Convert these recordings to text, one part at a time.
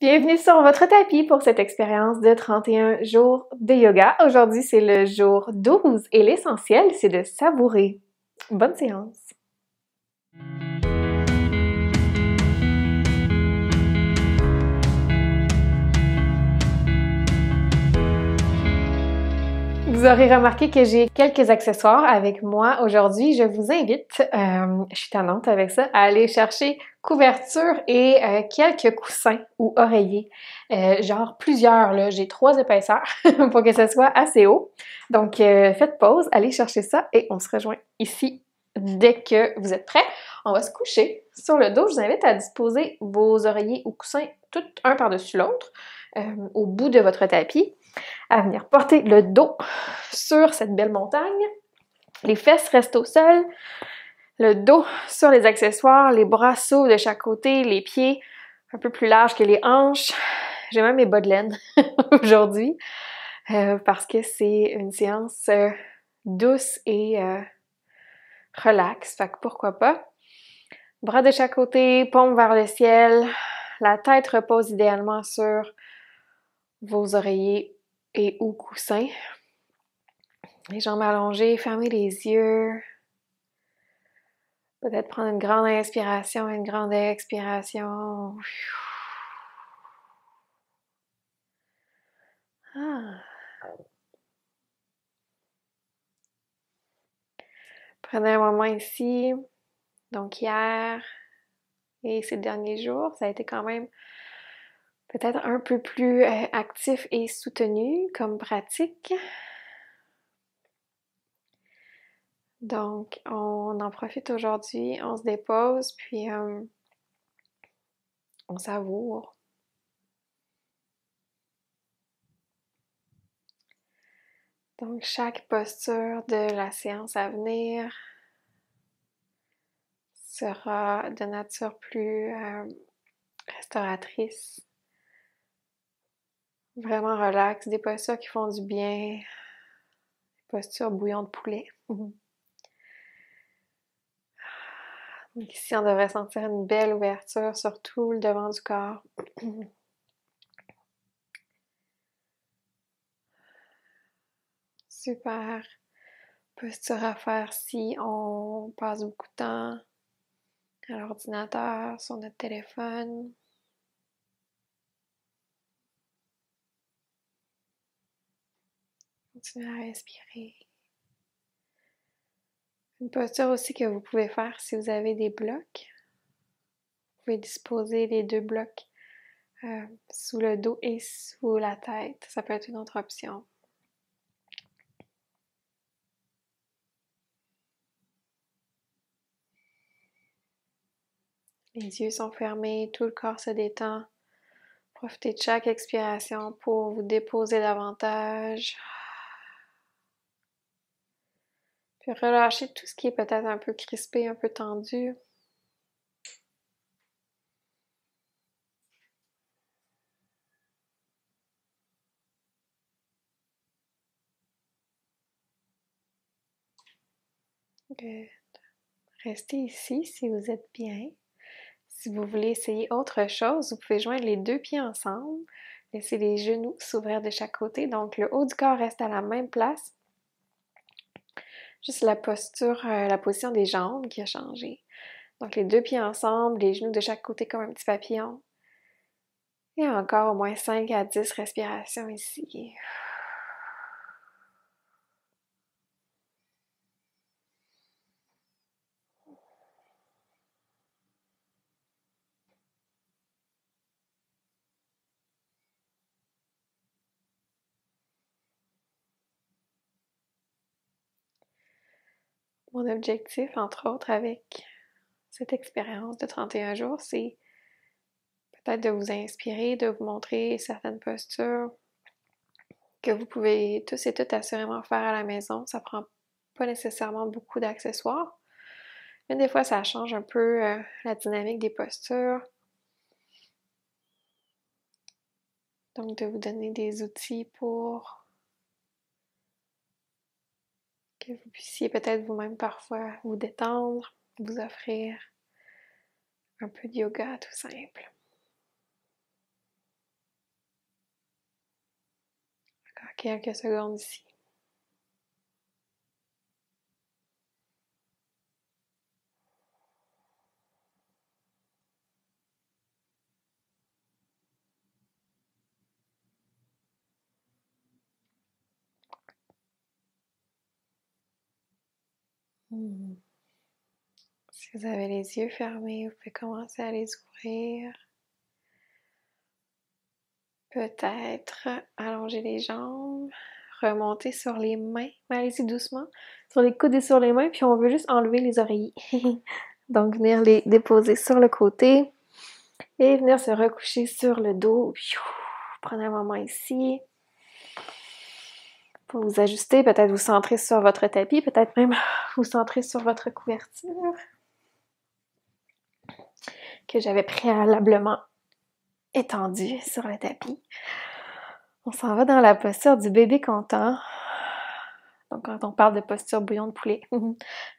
Bienvenue sur votre tapis pour cette expérience de 31 jours de yoga. Aujourd'hui, c'est le jour 12 et l'essentiel, c'est de savourer. Bonne séance! Vous aurez remarqué que j'ai quelques accessoires avec moi aujourd'hui. Je vous invite, je suis tannante avec ça, à aller chercher couverture et quelques coussins ou oreillers. Genre plusieurs, là. J'ai 3 épaisseurs pour que ce soit assez haut. Donc, faites pause, allez chercher ça et on se rejoint ici dès que vous êtes prêts. On va se coucher sur le dos. Je vous invite à disposer vos oreillers ou coussins tout un par-dessus l'autre au bout de votre tapis, à venir porter le dos sur cette belle montagne. Les fesses restent au sol, le dos sur les accessoires, les bras s'ouvrent de chaque côté, les pieds un peu plus larges que les hanches. J'ai même mes bas de laine aujourd'hui parce que c'est une séance douce et relax, fait que pourquoi pas. Bras de chaque côté, paume vers le ciel, la tête repose idéalement sur vos oreillers et ou coussins. Les jambes allongées, fermez les yeux. Peut-être prendre une grande inspiration, une grande expiration. Ah. Prenez un moment ici. Donc hier et ces derniers jours, ça a été quand même peut-être un peu plus actif et soutenu comme pratique. Donc, on en profite aujourd'hui, on se dépose, puis on savoure. Donc, chaque posture de la séance à venir sera de nature plus restauratrice. Vraiment relax, des postures qui font du bien, des postures bouillon de poulet. Donc ici, on devrait sentir une belle ouverture sur tout le devant du corps. Super posture à faire si on passe beaucoup de temps à l'ordinateur, sur notre téléphone. Continuez à respirer. Une posture aussi que vous pouvez faire si vous avez des blocs. Vous pouvez disposer les 2 blocs sous le dos et sous la tête. Ça peut être une autre option. Les yeux sont fermés, tout le corps se détend. Profitez de chaque expiration pour vous déposer davantage. Puis relâchez tout ce qui est peut-être un peu crispé, un peu tendu. Good. Restez ici si vous êtes bien. Si vous voulez essayer autre chose, vous pouvez joindre les 2 pieds ensemble. Laissez les genoux s'ouvrir de chaque côté. Donc, le haut du corps reste à la même place. Juste la posture, la position des jambes qui a changé. Donc, les 2 pieds ensemble, les genoux de chaque côté comme un petit papillon. Et encore au moins 5 à 10 respirations ici. Mon objectif, entre autres, avec cette expérience de 31 jours, c'est peut-être de vous inspirer, de vous montrer certaines postures que vous pouvez tous et toutes assurément faire à la maison. Ça prend pas nécessairement beaucoup d'accessoires, mais des fois, ça change un peu la dynamique des postures. Donc, de vous donner des outils pour que vous puissiez peut-être vous-même parfois vous détendre, vous offrir un peu de yoga tout simple. Encore quelques secondes ici. Si vous avez les yeux fermés, vous pouvez commencer à les ouvrir. Peut-être allonger les jambes, remonter sur les mains, mais allez-y doucement, sur les coudes et sur les mains, puis on veut juste enlever les oreillers. Donc, venir les déposer sur le côté et venir se recoucher sur le dos. Prenez un moment ici pour vous ajuster, peut-être vous centrer sur votre tapis, peut-être même vous centrer sur votre couverture que j'avais préalablement étendue sur le tapis. On s'en va dans la posture du bébé content. Donc, quand on parle de posture bouillon de poulet,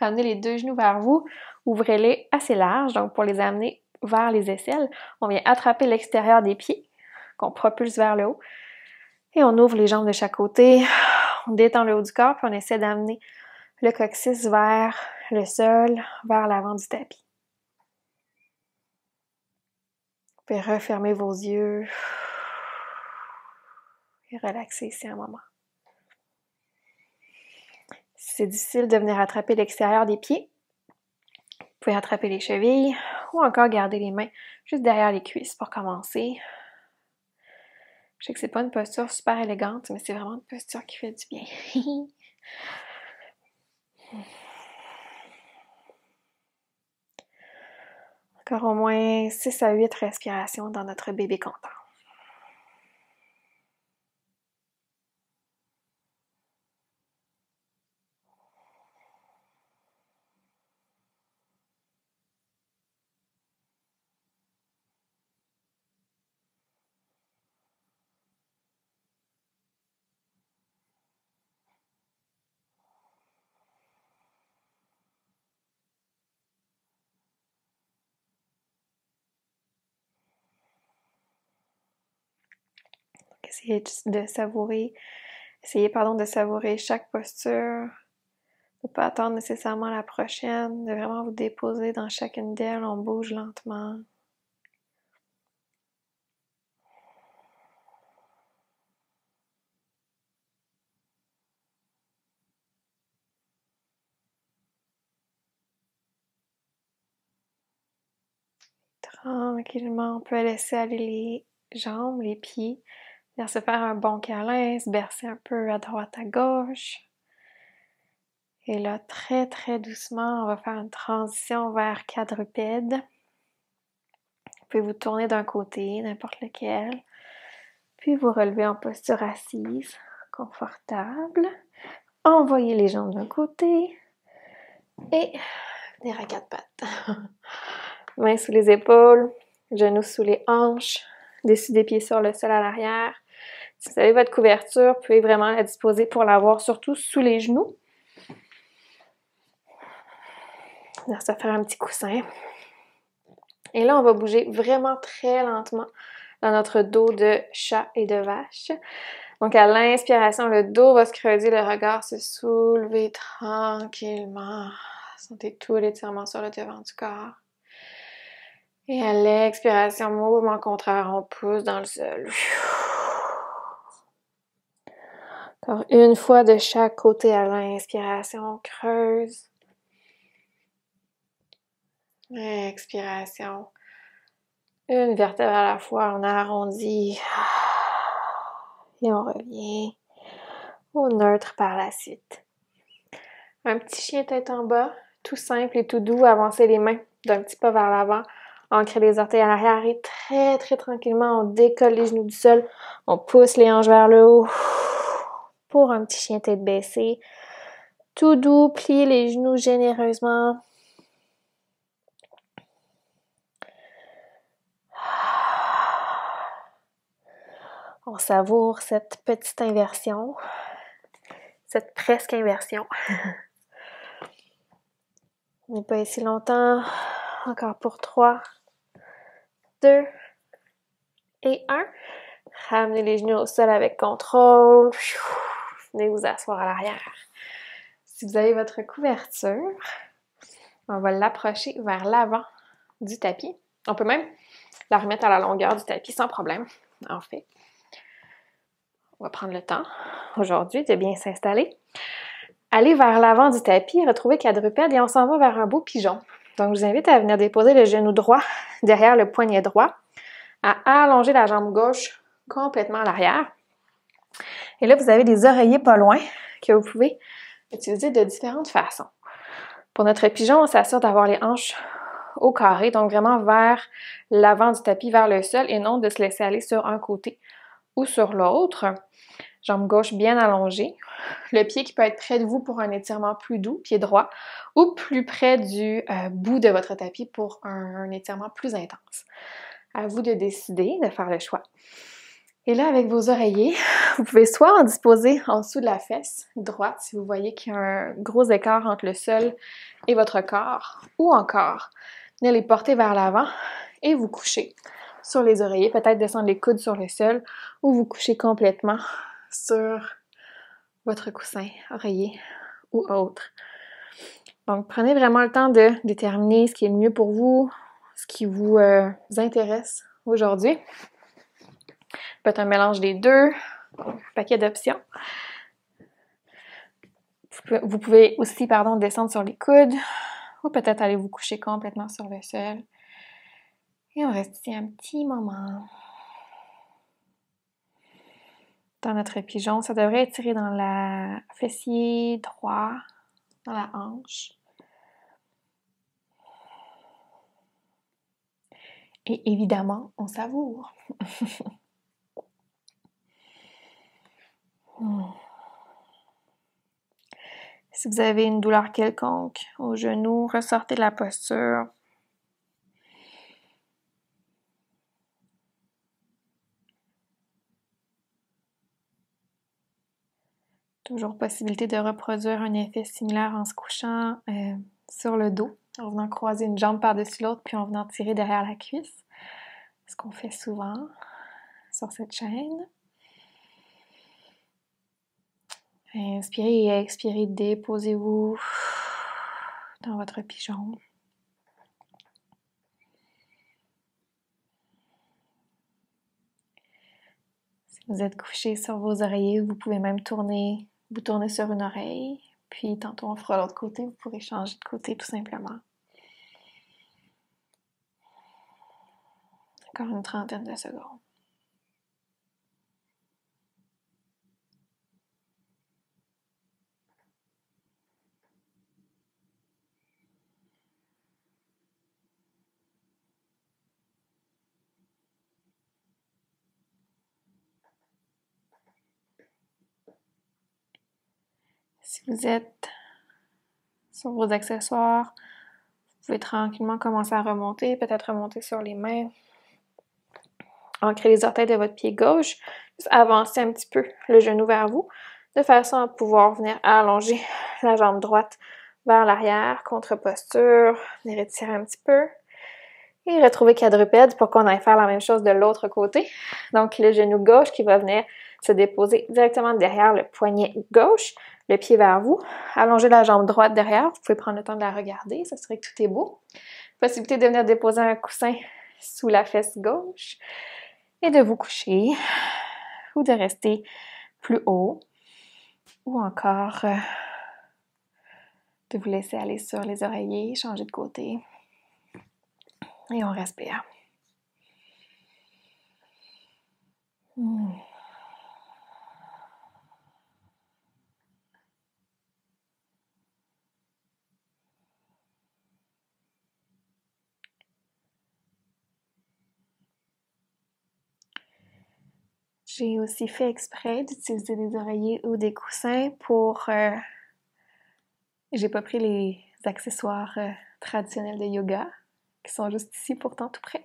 ramenez les deux genoux vers vous, ouvrez-les assez larges, donc pour les amener vers les aisselles. On vient attraper l'extérieur des pieds, qu'on propulse vers le haut, et on ouvre les jambes de chaque côté. On détend le haut du corps, puis on essaie d'amener le coccyx vers le sol, vers l'avant du tapis. Vous pouvez refermer vos yeux et relaxer ici un moment. Si c'est difficile de venir attraper l'extérieur des pieds, vous pouvez attraper les chevilles ou encore garder les mains juste derrière les cuisses pour commencer. Je sais que c'est pas une posture super élégante, mais c'est vraiment une posture qui fait du bien. Encore au moins 6 à 8 respirations dans notre bébé content. Essayez de savourer chaque posture, de ne pas attendre nécessairement la prochaine, de vraiment vous déposer dans chacune d'elles, on bouge lentement. Tranquillement, on peut laisser aller les jambes, les pieds, venir se faire un bon câlin, se bercer un peu à droite, à gauche. Et là, très très doucement, on va faire une transition vers quadrupède. Vous pouvez vous tourner d'un côté, n'importe lequel. Puis vous relever en posture assise, confortable. Envoyez les jambes d'un côté et venir à quatre pattes. Mains sous les épaules, genoux sous les hanches, dessus des pieds sur le sol à l'arrière. Si vous avez votre couverture, vous pouvez vraiment la disposer pour l'avoir surtout sous les genoux. Venir se faire un petit coussin. Et là, on va bouger vraiment très lentement dans notre dos de chat et de vache. Donc, à l'inspiration, le dos va se creuser, le regard se soulever tranquillement. Sentez tout l'étirement sur le devant du corps. Et à l'expiration, mouvement contraire, on pousse dans le sol. Encore une fois de chaque côté à l'inspiration, on creuse. Expiration. Une vertèbre à la fois, on arrondit. Et on revient au neutre par la suite. Un petit chien tête en bas, tout simple et tout doux. Avancez les mains d'un petit pas vers l'avant. Ancrez les orteils à l'arrière et très très tranquillement, on décolle les genoux du sol. On pousse les hanches vers le haut pour un petit chien tête baissée. Tout doux, pliez les genoux généreusement. On savoure cette petite inversion, cette presque inversion. On n'est pas ici longtemps. Encore pour 3, 2 et 1. Ramenez les genoux au sol avec contrôle. Venez vous asseoir à l'arrière. Si vous avez votre couverture, on va l'approcher vers l'avant du tapis. On peut même la remettre à la longueur du tapis sans problème, en fait. On va prendre le temps aujourd'hui de bien s'installer. Allez vers l'avant du tapis, retrouvez quadrupède et on s'en va vers un beau pigeon. Donc, je vous invite à venir déposer le genou droit derrière le poignet droit, à allonger la jambe gauche complètement à l'arrière. Et là, vous avez des oreillers pas loin que vous pouvez utiliser de différentes façons. Pour notre pigeon, on s'assure d'avoir les hanches au carré, donc vraiment vers l'avant du tapis, vers le sol, et non de se laisser aller sur un côté ou sur l'autre. Jambe gauche bien allongée. Le pied qui peut être près de vous pour un étirement plus doux, pied droit, ou plus près du bout de votre tapis pour un étirement plus intense. À vous de décider, de faire le choix. Et là, avec vos oreillers, vous pouvez soit en disposer en dessous de la fesse droite, si vous voyez qu'il y a un gros écart entre le sol et votre corps, ou encore venir les porter vers l'avant et vous coucher sur les oreillers, peut-être descendre les coudes sur le sol, ou vous coucher complètement sur votre coussin, oreiller ou autre. Donc, prenez vraiment le temps de déterminer ce qui est le mieux pour vous, ce qui vous intéresse aujourd'hui. Ça peut être un mélange des deux, un paquet d'options. Vous pouvez aussi, descendre sur les coudes ou peut-être aller vous coucher complètement sur le sol. Et on reste ici un petit moment. Dans notre pigeon, ça devrait être tiré dans la fessier droit, dans la hanche. Et évidemment, on savoure. Si vous avez une douleur quelconque au genou, ressortez de la posture. Toujours possibilité de reproduire un effet similaire en se couchant sur le dos, en venant croiser une jambe par-dessus l'autre, puis en venant tirer derrière la cuisse. Ce qu'on fait souvent sur cette chaîne. Inspirez et expirez, déposez-vous dans votre pigeon. Si vous êtes couché sur vos oreillers, vous pouvez même vous tourner sur une oreille, puis tantôt on fera l'autre côté, vous pourrez changer de côté tout simplement. Encore une trentaine de secondes. Si vous êtes sur vos accessoires, vous pouvez tranquillement commencer à remonter, peut-être remonter sur les mains. Ancrez les orteils de votre pied gauche, juste avancer un petit peu le genou vers vous, de façon à pouvoir venir allonger la jambe droite vers l'arrière, contre-posture, venir étirer un petit peu. Et retrouver quadrupède pour qu'on aille faire la même chose de l'autre côté. Donc, le genou gauche qui va venir se déposer directement derrière le poignet gauche, le pied vers vous. Allongez la jambe droite derrière. Vous pouvez prendre le temps de la regarder, ça serait que tout est beau. Possibilité de venir déposer un coussin sous la fesse gauche et de vous coucher ou de rester plus haut ou encore de vous laisser aller sur les oreillers, changer de côté. Et on respire. J'ai aussi fait exprès d'utiliser des oreillers ou des coussins pour... j'ai pas pris les accessoires traditionnels de yoga, qui sont juste ici pourtant tout près.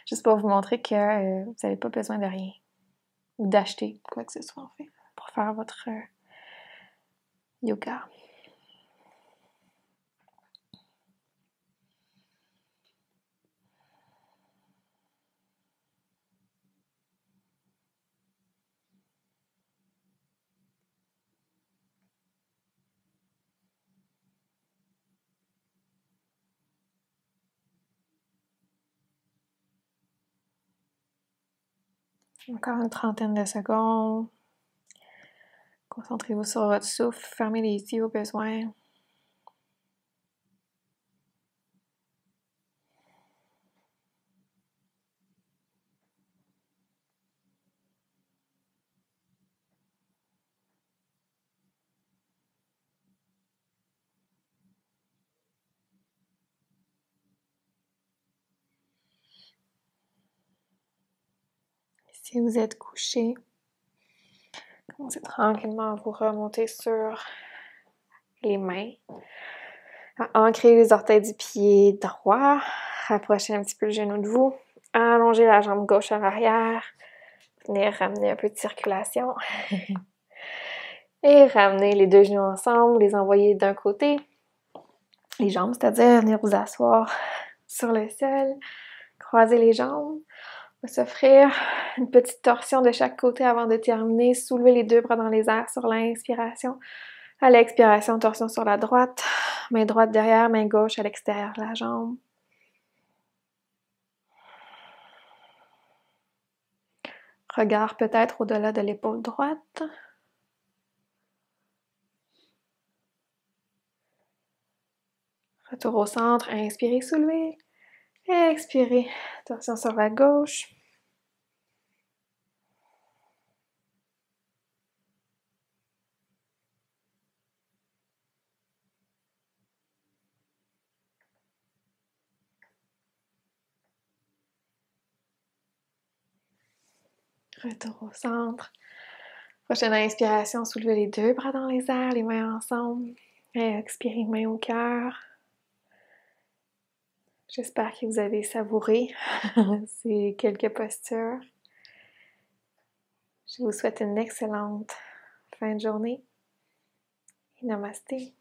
Juste pour vous montrer que vous n'avez pas besoin de rien. Ou d'acheter quoi que ce soit en fait, pour faire votre yoga. Encore une trentaine de secondes. Concentrez-vous sur votre souffle. Fermez les yeux au besoin. Si vous êtes couché, commencez tranquillement à vous remonter sur les mains. À ancrer les orteils du pied droit. Rapprochez un petit peu le genou de vous. Allongez la jambe gauche à l'arrière. Venez ramener un peu de circulation. Et ramenez les deux genoux ensemble, les envoyer d'un côté. Les jambes, c'est-à-dire venir vous asseoir sur le sol. Croiser les jambes. On va s'offrir une petite torsion de chaque côté avant de terminer. Soulevez les deux bras dans les airs sur l'inspiration. À l'expiration, torsion sur la droite. Main droite derrière, main gauche à l'extérieur de la jambe. Regard peut-être au-delà de l'épaule droite. Retour au centre, inspirez, soulevez. Expirez, torsion sur la gauche. Retour au centre. Prochaine inspiration, soulevez les deux bras dans les airs, les mains ensemble. Et expirez, main au cœur. J'espère que vous avez savouré ces quelques postures. Je vous souhaite une excellente fin de journée. Et namasté.